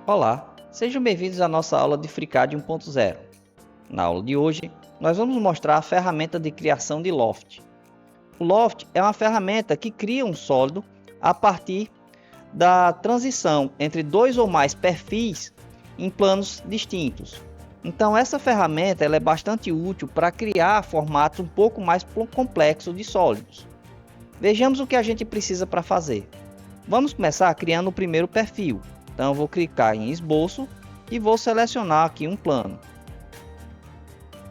Olá, sejam bem-vindos à nossa aula de FreeCAD 1.0. Na aula de hoje, nós vamos mostrar a ferramenta de criação de Loft. O Loft é uma ferramenta que cria um sólido a partir da transição entre dois ou mais perfis em planos distintos. Então, essa ferramenta ela é bastante útil para criar formatos um pouco mais complexos de sólidos. Vejamos o que a gente precisa para fazer. Vamos começar criando o primeiro perfil. Então, eu vou clicar em esboço e vou selecionar aqui um plano.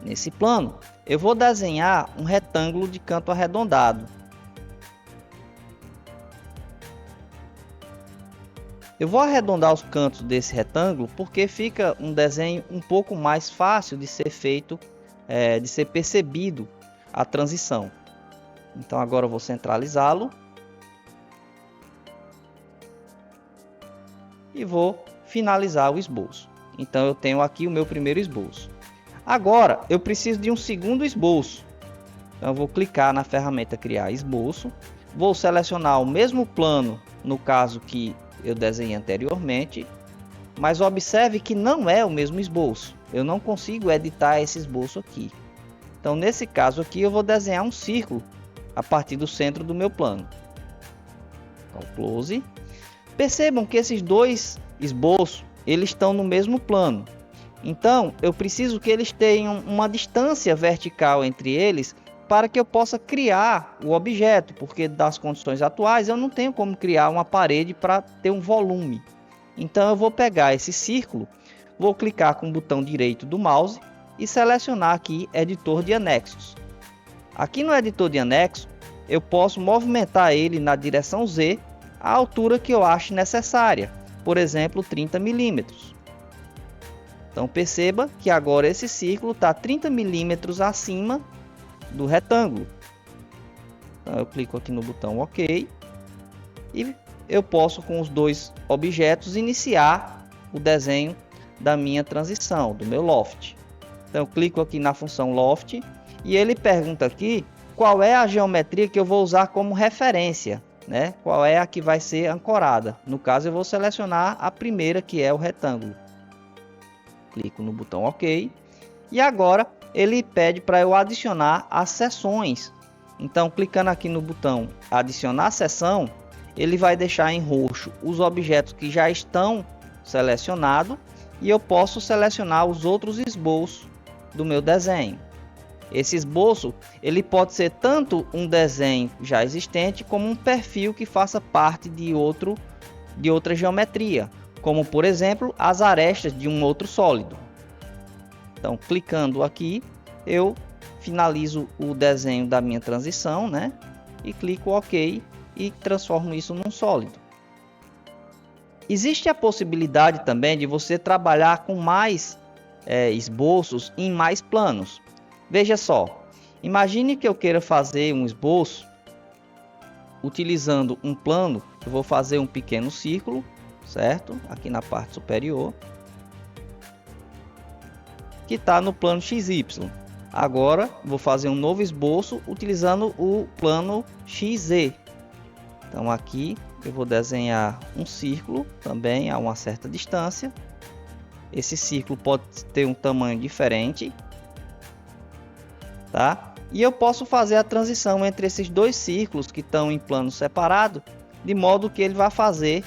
Nesse plano, eu vou desenhar um retângulo de canto arredondado. Eu vou arredondar os cantos desse retângulo porque fica um desenho um pouco mais fácil de ser feito, de ser percebido a transição. Então, agora eu vou centralizá-lo. E vou finalizar o esboço. Então eu tenho aqui o meu primeiro esboço. Agora eu preciso de um segundo esboço. Então eu vou clicar na ferramenta criar esboço. Vou selecionar o mesmo plano, no caso que eu desenhei anteriormente. Mas observe que não é o mesmo esboço. Eu não consigo editar esse esboço aqui. Então nesse caso aqui eu vou desenhar um círculo a partir do centro do meu plano. Então, close. Percebam que esses dois esboços eles estão no mesmo plano. Então, eu preciso que eles tenham uma distância vertical entre eles para que eu possa criar o objeto, porque das condições atuais eu não tenho como criar uma parede para ter um volume. Então, eu vou pegar esse círculo, vou clicar com o botão direito do mouse e selecionar aqui editor de anexos. Aqui no editor de anexo, eu posso movimentar ele na direção Z a altura que eu ache necessária, por exemplo 30 milímetros. Então perceba que agora esse círculo está 30 milímetros acima do retângulo. Então eu clico aqui no botão OK e eu posso com os dois objetos iniciar o desenho da minha transição, do meu loft. Então eu clico aqui na função loft e ele pergunta aqui qual é a geometria que eu vou usar como referência. Qual é a que vai ser ancorada? No caso, eu vou selecionar a primeira, que é o retângulo. Clico no botão OK. E agora ele pede para eu adicionar as seções. Então, clicando aqui no botão adicionar seção, ele vai deixar em roxo os objetos que já estão selecionados e eu posso selecionar os outros esboços do meu desenho. Esse esboço ele pode ser tanto um desenho já existente como um perfil que faça parte de outra geometria, como por exemplo as arestas de um outro sólido. Então clicando aqui eu finalizo o desenho da minha transição, e clico OK e transformo isso num sólido. Existe a possibilidade também de você trabalhar com mais esboços em mais planos. Veja só, imagine que eu queira fazer um esboço utilizando um plano. Eu vou fazer um pequeno círculo, certo? Aqui na parte superior, que está no plano XY. Agora vou fazer um novo esboço utilizando o plano XZ. Então aqui eu vou desenhar um círculo também a uma certa distância. Esse círculo pode ter um tamanho diferente. E eu posso fazer a transição entre esses dois círculos que estão em plano separado, de modo que ele vai fazer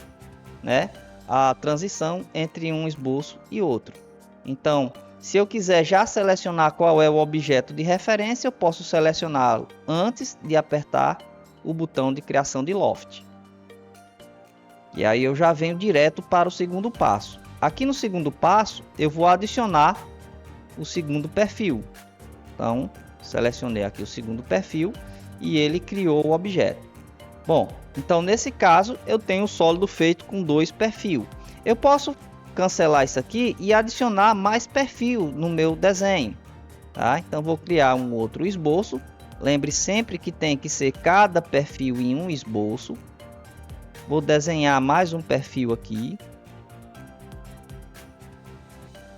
a transição entre um esboço e outro. Então, se eu quiser já selecionar qual é o objeto de referência, eu posso selecioná-lo antes de apertar o botão de criação de loft. E aí eu já venho direto para o segundo passo. Aqui no segundo passo, eu vou adicionar o segundo perfil. Então, selecionei aqui o segundo perfil e ele criou o objeto. Bom, então nesse caso eu tenho o sólido feito com dois perfis. Eu posso cancelar isso aqui e adicionar mais perfil no meu desenho. Então vou criar um outro esboço. Lembre sempre que tem que ser cada perfil em um esboço. Vou desenhar mais um perfil aqui.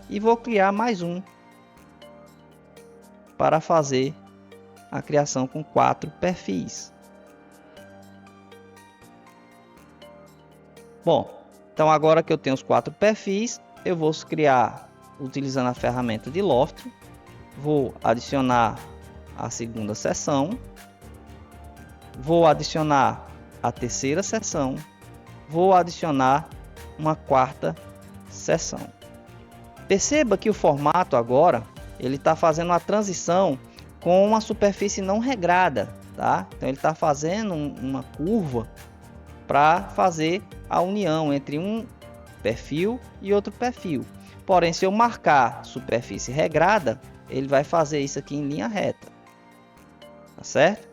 E vou criar mais um, para fazer a criação com 4 perfis. Bom, Então agora que eu tenho os 4 perfis, eu vou criar utilizando a ferramenta de Loft. Vou adicionar a segunda seção. Vou adicionar a terceira seção. Vou adicionar uma quarta seção. Perceba que o formato agora ele está fazendo uma transição com uma superfície não regrada, tá? Então ele está fazendo uma curva para fazer a união entre um perfil e outro perfil. Porém, se eu marcar superfície regrada, ele vai fazer isso aqui em linha reta, tá certo?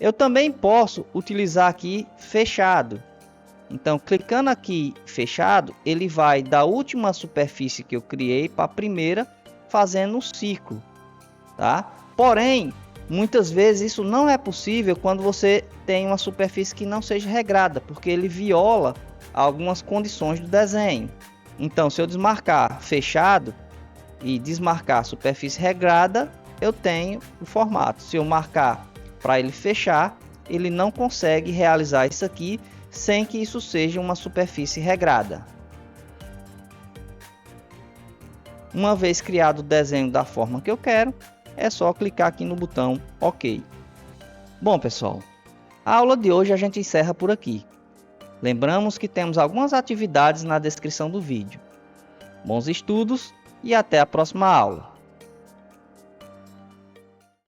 Eu também posso utilizar aqui fechado. Então, clicando aqui fechado, ele vai da última superfície que eu criei para a primeira, fazendo um ciclo, tá? Porém, muitas vezes isso não é possível quando você tem uma superfície que não seja regrada, porque ele viola algumas condições do desenho. Então, se eu desmarcar fechado e desmarcar superfície regrada, eu tenho o formato. Se eu marcar para ele fechar, ele não consegue realizar isso aqui sem que isso seja uma superfície regrada. Uma vez criado o desenho da forma que eu quero, é só clicar aqui no botão OK. Bom, pessoal, a aula de hoje a gente encerra por aqui. Lembramos que temos algumas atividades na descrição do vídeo. Bons estudos e até a próxima aula.